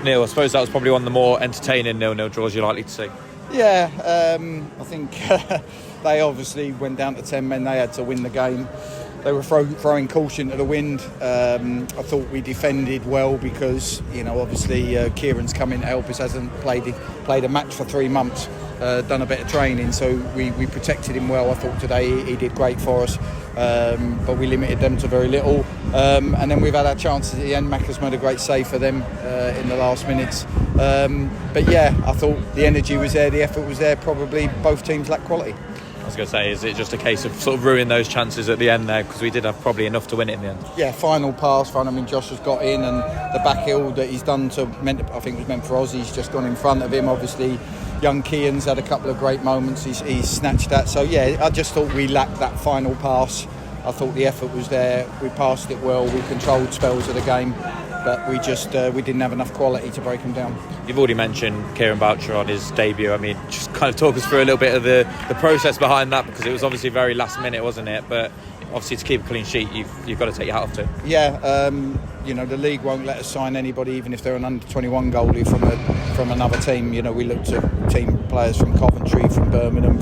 Neil, I suppose that was probably one of the more entertaining 0-0 draws you're likely to see. Yeah, I think they obviously went down to 10 men. They had to win the game. They were throwing caution to the wind. I thought we defended well because, obviously Kieran's come in to help us, hasn't played a match for 3 months, done a bit of training, so we protected him well. I thought today he did great for us, but we limited them to very little. And then we've had our chances at the end. Macca's made a great save for them in the last minutes. But yeah, I thought the energy was there, the effort was there. Probably both teams lack quality. I was going to say, is it just a case of sort of ruining those chances at the end there, because we did have probably enough to win it in the end? Yeah, final pass. Josh has got in, and the back heel that he's done I think it was meant for Ozzy. He's just gone in front of him. Obviously, young Kean's had a couple of great moments. He's snatched that. So yeah, I just thought we lacked that final pass. I thought the effort was there. We passed it well. We controlled spells of the game, but we didn't have enough quality to break them down. You've already mentioned Kieran Boucher on his debut. I mean, just kind of talk us through a little bit of the process behind that, because it was obviously very last minute, wasn't it? But obviously to keep a clean sheet, you've got to take your hat off to. Yeah, the league won't let us sign anybody, even if they're an under-21 goalie from another team. We looked at team players from Coventry, from Birmingham,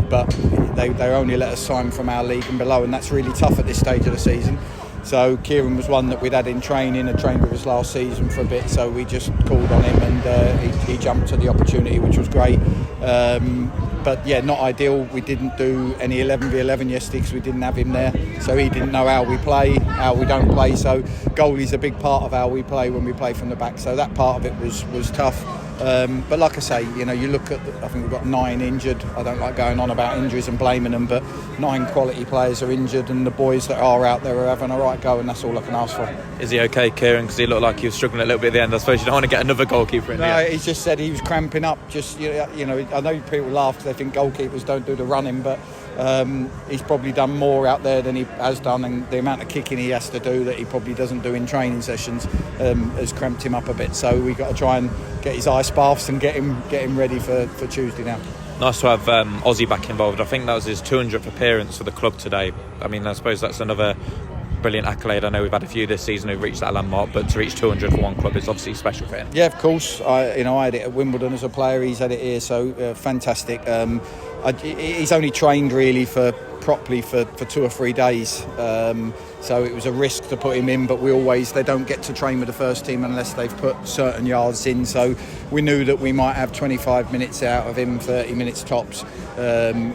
but they only let us sign from our league and below, and that's really tough at this stage of the season. So Kieran was one that we'd had in training, had trained with us last season for a bit, so we just called on him, and he jumped to the opportunity, which was great. But yeah, not ideal. We didn't do any 11v11 yesterday because we didn't have him there, so he didn't know how we play, how we don't play. So goalie's a big part of how we play when we play from the back, so that part of it was tough. But like I say, you look at, I think we've got 9 injured. I don't like going on about injuries and blaming them, but 9 quality players are injured, and the boys that are out there are having a right go, and that's all I can ask for. Is he okay, Kieran? Because he looked like he was struggling a little bit at the end. I suppose you don't want to get another goalkeeper in there. No, he just said he was cramping up. I know people laugh because they think goalkeepers don't do the running, but he's probably done more out there than he has done, and the amount of kicking he has to do that he probably doesn't do in training sessions has cramped him up a bit. So we've got to try and get his ice baths and get him ready for Tuesday now. Nice to have Ozzy back involved. I think that was his 200th appearance for the club today. I mean, I suppose that's another brilliant accolade. I know we've had a few this season who've reached that landmark, but to reach 200 for one club is obviously special for him. Yeah, of course. I had it at Wimbledon as a player. He's had it here, so fantastic. He's only trained really properly for 2 or 3 days, so it was a risk to put him in, but they don't get to train with the first team unless they've put certain yards in, so we knew that we might have 25 minutes out of him, 30 minutes tops,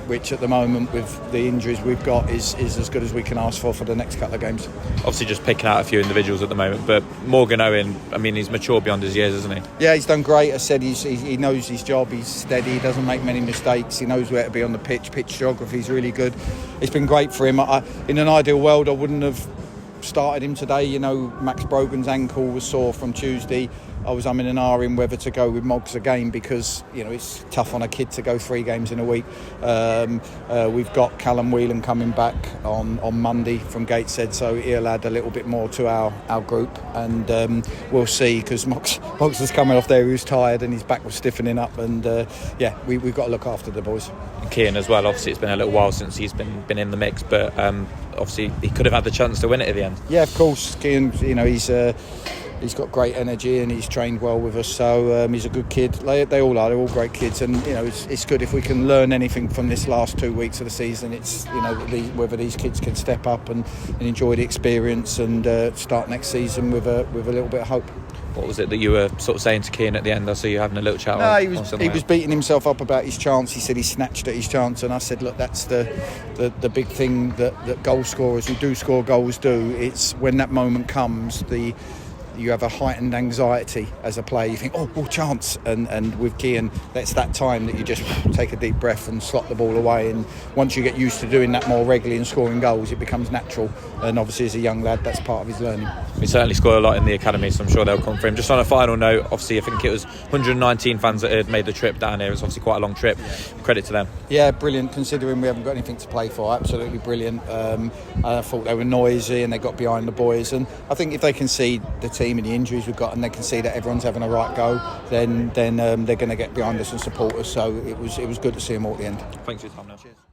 which at the moment with the injuries we've got is as good as we can ask for the next couple of games. Obviously just picking out a few individuals at the moment, but Morgan Owen, I mean, he's mature beyond his years, isn't he? Yeah, he's done great. I said he knows his job, he's steady, he doesn't make many mistakes, he knows where to be on the pitch geography is really good. It's been great for him. In an ideal world I wouldn't have started him today. Max Brogan's ankle was sore from Tuesday. I was umming and ahhing whether to go with Moggs again because it's tough on a kid to go 3 games in a week. We've got Callum Whelan coming back on Monday from Gateshead, so he'll add a little bit more to our group, and we'll see, because Moggs was coming off there, he was tired and his back was stiffening up, and we've got to look after the boys. And Kean as well, obviously it's been a little while since he's been in the mix, but obviously he could have had the chance to win it at the end. Yeah, of course. Kean, he's got great energy and he's trained well with us, so he's a good kid. They all are. They're all great kids, and it's good if we can learn anything from this last 2 weeks of the season. It's whether these kids can step up and enjoy the experience and start next season with a little bit of hope. What was it that you were sort of saying to Kean at the end? I saw you having a little chat. No, he was beating himself up about his chance. He said he snatched at his chance, and I said, look, that's the big thing that goal scorers who do score goals do. It's when that moment comes, you have a heightened anxiety as a player. You think, oh, chance. And with Kean, that's that time that you just take a deep breath and slot the ball away. And once you get used to doing that more regularly and scoring goals, it becomes natural. And obviously, as a young lad, that's part of his learning. We certainly score a lot in the academy, so I'm sure they'll come for him. Just on a final note, obviously, I think it was 119 fans that had made the trip down here. It's obviously quite a long trip. Yeah. Credit to them. Yeah, brilliant, considering we haven't got anything to play for. Absolutely brilliant. I thought they were noisy and they got behind the boys. And I think if they can see the team and the injuries we've got, and they can see that everyone's having a right go, then they're going to get behind us and support us. So it was good to see them all at the end. Thanks for your time now. Cheers.